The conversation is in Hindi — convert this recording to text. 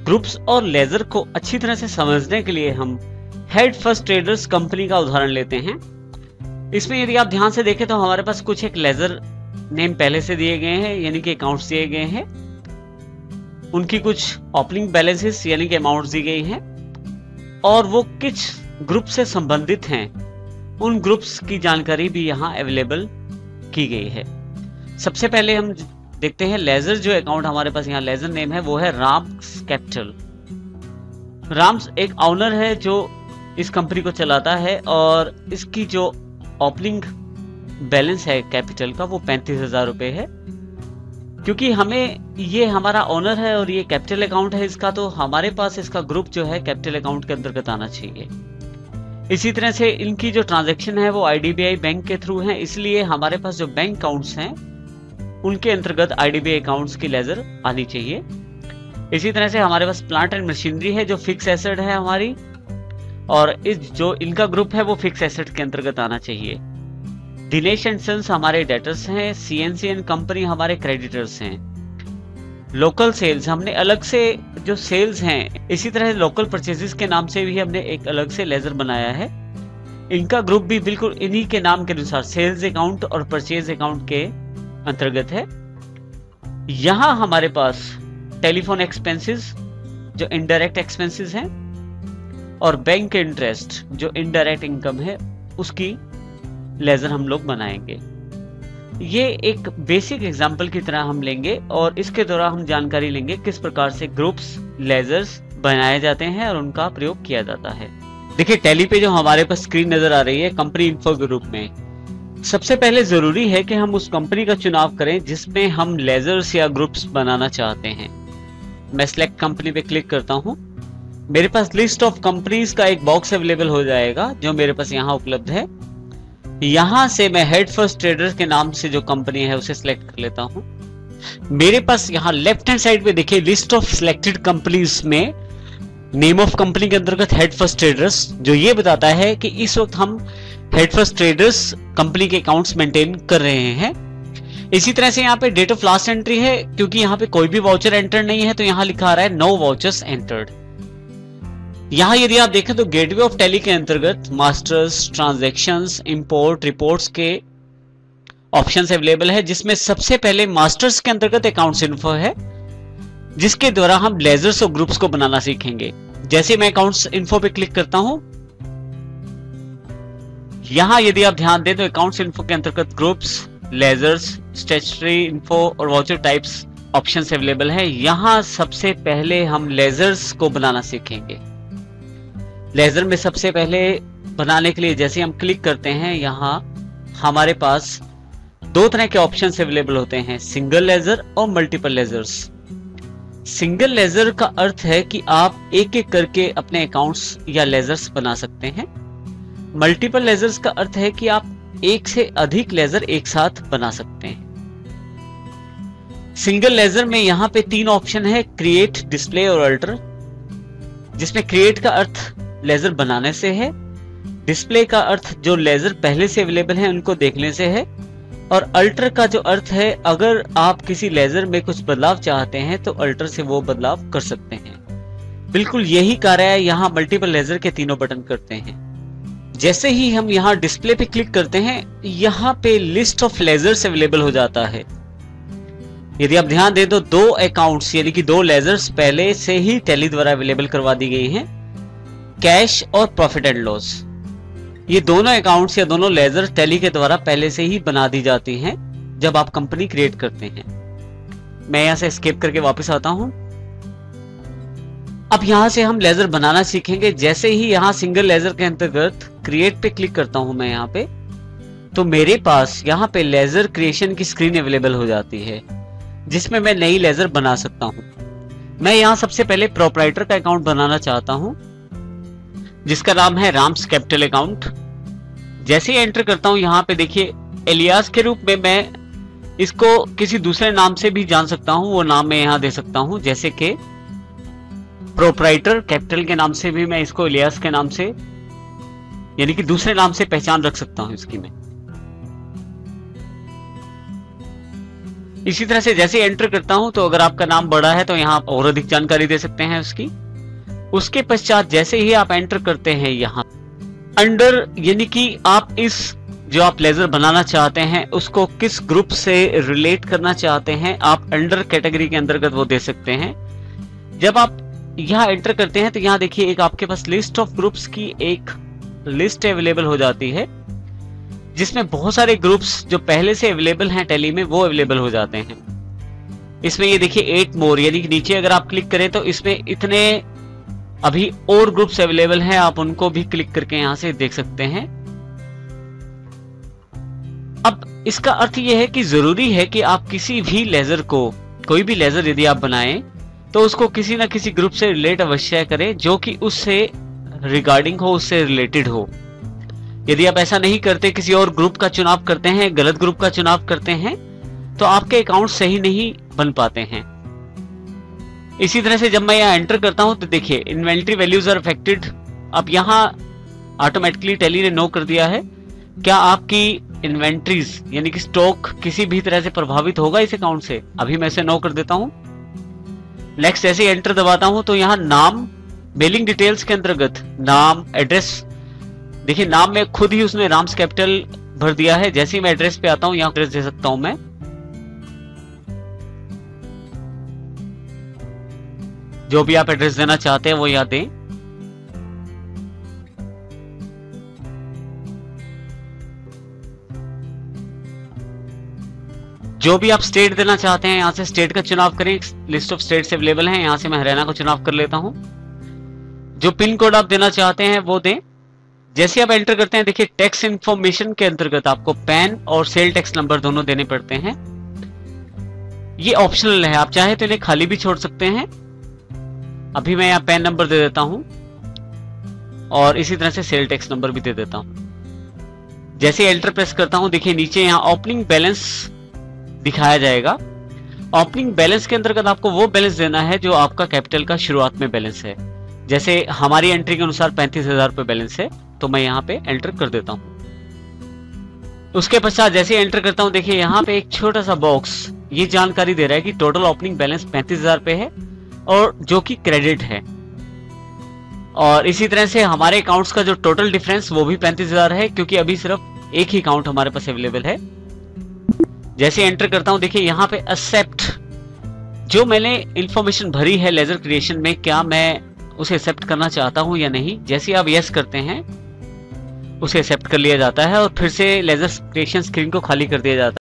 ग्रुप्स और लेजर को अच्छी तरह से समझने के लिए हम हेड फर्स्ट ट्रेडर्स कंपनी का उदाहरण लेते हैं। इसमें यदि आप ध्यान से देखें तो हमारे पास कुछ एक लेजर नेम पहले से दिए गए हैं, यानी कि अकाउंट्स दिए गए हैं, उनकी कुछ ओपनिंग बैलेंसेस यानी कि अमाउंट्स दी गई हैं, और वो किस ग्रुप से संबंधित हैं उन ग्रुप्स की जानकारी भी यहाँ अवेलेबल की गई है। सबसे पहले हम देखते हैं लेजर जो अकाउंट हमारे पास यहाँ लेजर नेम है वो है राम्स कैपिटल। राम्स एक ऑनर है जो इस कंपनी को चलाता है और इसकी जो ओपनिंग बैलेंस है कैपिटल का वो 35,000 रुपए है। क्योंकि हमें ये हमारा ओनर है और ये कैपिटल अकाउंट है इसका, तो हमारे पास इसका ग्रुप जो है कैपिटल अकाउंट के अंतर्गत आना चाहिए। इसी तरह से इनकी जो ट्रांजैक्शन है वो IDBI बैंक के थ्रू है, इसलिए हमारे पास जो बैंक अकाउंट्स हैं उनके अंतर्गत IDBI अकाउंट्स की लेजर आनी चाहिए। इसी तरह से हमारे पास प्लांट एंड मशीनरी है जो फिक्स एसेट है हमारी, और इस जो इनका ग्रुप है वो फिक्स एसेट के अंतर्गत आना चाहिए। दिनेश एंड सन्स हमारे डेटर्स हैं, CNC एंड कंपनी हमारे क्रेडिटर्स हैं। लोकल सेल्स हमने अलग से जो सेल्स हैं, इसी तरह लोकल परचेजेस के नाम से भी हमने एक अलग से लेजर बनाया है। इनका ग्रुप भी बिल्कुल इन्हीं के नाम के अनुसार सेल्स अकाउंट और परचेज अकाउंट के अंतर्गत है। यहां हमारे पास टेलीफोन एक्सपेंसेस जो इनडायरेक्ट एक्सपेंसेस हैं और बैंक इंटरेस्ट जो इनडायरेक्ट इनकम है उसकी लेजर हम लोग बनाएंगे। ये एक बेसिक एग्जांपल की तरह हम लेंगे और इसके द्वारा हम जानकारी लेंगे किस प्रकार से ग्रुप्स लेजर्स बनाए जाते हैं और उनका प्रयोग किया जाता है। देखिए टैली पे जो हमारे पास स्क्रीन नजर आ रही है कंपनी इन्फो के रूप में, सबसे पहले जरूरी है कि हम उस कंपनी का चुनाव करें जिसमें हम लेजर्स या ग्रुप्स बनाना चाहते हैं। मैं सिलेक्ट कंपनी पे क्लिक करता हूं, मेरे पास लिस्ट ऑफ कंपनीज का एक बॉक्स अवेलेबल हो जाएगा जो मेरे पास यहाँ उपलब्ध है। यहां से मैं हेड फर्स्ट ट्रेडर्स के नाम से जो कंपनी है उसे सिलेक्ट कर लेता हूं। मेरे पास यहाँ लेफ्ट हैंड साइड पे देखिए लिस्ट ऑफ सिलेक्टेड कंपनीज में नेम ऑफ कंपनी के अंतर्गत हेड फर्स्ट ट्रेडर्स, जो ये बताता है कि इस वक्त हम हेड फर्स्ट ट्रेडर्स कंपनी के अकाउंट्स मेंटेन कर रहे हैं। इसी तरह से यहाँ पे डेट ऑफ लास्ट एंट्री है, क्योंकि यहाँ पे कोई भी वाउचर एंटर नहीं है तो यहाँ लिखा आ रहा है नो वाउचर्स एंटर्ड। यहाँ यदि आप देखें तो गेटवे ऑफ टैली के अंतर्गत मास्टर्स, ट्रांजैक्शंस, इंपोर्ट, रिपोर्ट्स के ऑप्शंस अवेलेबल है, जिसमें सबसे पहले मास्टर्स के अंतर्गत अकाउंट्स इन्फो है, जिसके द्वारा हम लेजर्स और ग्रुप्स को बनाना सीखेंगे। जैसे मैं अकाउंट्स इन्फो पे क्लिक करता हूं, यहां यदि आप ध्यान दें तो अकाउंट्स इन्फो के अंतर्गत ग्रुप्स, लेजर्स, स्टैट्यूटरी इन्फो और वाउचर टाइप्स ऑप्शंस अवेलेबल है। यहां सबसे पहले हम लेजर्स को बनाना सीखेंगे। लेजर में सबसे पहले बनाने के लिए जैसे हम क्लिक करते हैं, यहां हमारे पास दो तरह के ऑप्शंस अवेलेबल होते हैं, सिंगल लेजर और मल्टीपल लेजर्स। सिंगल लेजर का अर्थ है कि आप एक एक करके अपने अकाउंट्स या लेजर्स बना सकते हैं। मल्टीपल लेजर्स का अर्थ है कि आप एक से अधिक लेजर एक साथ बना सकते हैं। सिंगल लेजर में यहां पे तीन ऑप्शन है, क्रिएट, डिस्प्ले और अल्टर, जिसमें क्रिएट का अर्थ लेजर बनाने से है, डिस्प्ले का अर्थ जो लेजर पहले से अवेलेबल है उनको देखने से है, और अल्टर का जो अर्थ है अगर आप किसी लेजर में कुछ बदलाव चाहते हैं तो अल्टर से वो बदलाव कर सकते हैं। बिल्कुल यही कार्य यहाँ मल्टीपल लेजर के तीनों बटन करते हैं। जैसे ही हम यहाँ डिस्प्ले पे क्लिक करते हैं, यहाँ पे लिस्ट ऑफ लेजर्स अवेलेबल हो जाता है। यदि आप ध्यान दें तो दो अकाउंट्स यानी कि दो लेजर्स पहले से ही टैली द्वारा अवेलेबल करवा दी गई हैं, कैश और प्रॉफिट एंड लॉस। ये दोनों अकाउंट्स या दोनों लेजर टैली के द्वारा पहले से ही बना दी जाती हैं जब आप कंपनी क्रिएट करते हैं। मैं यहां से एस्केप करके वापस आता हूं। अब यहां से हम लेजर बनाना सीखेंगे। जैसे ही यहां सिंगल लेजर के अंतर्गत क्रिएट पे क्लिक करता हूं मैं यहां पे, तो मेरे पास यहां पे लेजर क्रिएशन की स्क्रीन अवेलेबल हो जाती है, जिसमें मैं नई लेजर बना सकता हूं। मैं यहां सबसे पहले प्रोप्राइटर का अकाउंट बनाना चाहता हूं, जिसका नाम है राम्स कैपिटल अकाउंट। जैसे ही एंटर करता हूं यहां पे देखिए एलियास के रूप में मैं इसको किसी दूसरे नाम से भी जान सकता हूं, वो नाम मैं यहां दे सकता हूं, जैसे कि प्रोप्राइटर कैपिटल के नाम से भी मैं इसको एलियास के नाम से यानी कि दूसरे नाम से पहचान रख सकता हूं इसकी मैं। इसी तरह से जैसे एंटर करता हूं तो अगर आपका नाम बड़ा है तो यहाँ और अधिक जानकारी दे सकते हैं उसकी। उसके पश्चात जैसे ही आप एंटर करते हैं यहाँ अंडर, यानी कि आप इस जो आप लेजर बनाना चाहते हैं उसको किस ग्रुप से रिलेट करना चाहते हैं, आप अंडर कैटेगरी के अंतर्गत वो दे सकते हैं। जब आप यहाँ एंटर करते हैं तो यहाँ देखिए एक आपके पास लिस्ट ऑफ ग्रुप्स की एक लिस्ट अवेलेबल हो जाती है, जिसमें बहुत सारे ग्रुप्स जो पहले से अवेलेबल हैं टैली में वो अवेलेबल हो जाते हैं। इसमें ये देखिए 8 मोर, यानी कि नीचे अगर आप क्लिक करें तो इसमें इतने अभी और ग्रुप्स अवेलेबल हैं, आप उनको भी क्लिक करके यहां से देख सकते हैं। अब इसका अर्थ यह है कि जरूरी है कि आप किसी भी लेजर को, कोई भी लेजर यदि आप बनाएं तो उसको किसी ना किसी ग्रुप से रिलेट अवश्य करें जो कि उससे रिगार्डिंग हो, उससे रिलेटेड हो। यदि आप ऐसा नहीं करते, किसी और ग्रुप का चुनाव करते हैं, गलत ग्रुप का चुनाव करते हैं, तो आपके अकाउंट सही नहीं बन पाते हैं। इसी तरह से जब मैं यहाँ एंटर करता हूं तो देखिए इन्वेंट्री वैल्यूज आर अफेक्टेड। अब यहाँ ऑटोमेटिकली टैली ने नो कर दिया है। क्या आपकी इन्वेंट्रीज यानी कि स्टॉक किसी भी तरह से प्रभावित होगा इस अकाउंट से? अभी मैं इसे नो कर देता हूं। नेक्स्ट ऐसे एंटर दबाता हूं तो यहाँ नाम, मेलिंग डिटेल्स के अंतर्गत नाम, एड्रेस, देखिए नाम में खुद ही उसने राम्स कैपिटल भर दिया है। जैसे ही मैं एड्रेस पे आता हूं यहाँ एड्रेस दे सकता हूं मैं, जो भी आप एड्रेस देना चाहते हैं वो यहाँ दें। जो भी आप स्टेट देना चाहते हैं यहाँ से स्टेट का चुनाव करें। लिस्ट ऑफ स्टेट्स अवेलेबल हैं, यहाँ से मैं हरियाणा को चुनाव कर लेता हूं। जो पिन कोड आप देना चाहते हैं वो दें। जैसे आप एंटर करते हैं देखिए टैक्स इंफॉर्मेशन के अंतर्गत आपको पैन और सेल टैक्स नंबर दोनों देने पड़ते हैं। ये ऑप्शनल है, आप चाहे तो इन्हें खाली भी छोड़ सकते हैं। अभी मैं यहाँ पैन नंबर दे देता हूं और इसी तरह से सेल टैक्स नंबर भी दे देता हूं। जैसे एंटर प्रेस करता हूं देखिए नीचे यहाँ ओपनिंग बैलेंस दिखाया जाएगा। ओपनिंग बैलेंस के अंतर्गत आपको वो बैलेंस देना है जो आपका कैपिटल का शुरुआत में बैलेंस है। जैसे हमारी एंट्री के अनुसार 35,000 रुपए बैलेंस है, तो मैं यहाँ पे एंटर कर देता हूँ। उसके पश्चात जैसे एंटर करता हूँ देखिए यहाँ पे एक छोटा सा बॉक्स ये जानकारी दे रहा है कि टोटल ओपनिंग बैलेंस 35,000 रुपए है और जो कि क्रेडिट है। और इसी तरह से हमारे अकाउंट्स का जो टोटल डिफरेंस वो भी 35,000 है, क्योंकि अभी सिर्फ एक ही अकाउंट हमारे पास अवेलेबल है। जैसे एंटर करता हूं देखिए यहाँ पे एक्सेप्ट, जो मैंने इंफॉर्मेशन भरी है लेजर क्रिएशन में, क्या मैं उसे एक्सेप्ट करना चाहता हूं या नहीं। जैसे आप यस करते हैं उसे एक्सेप्ट कर लिया जाता है और फिर से लेजर क्रिएशन स्क्रीन को खाली कर दिया जाता है।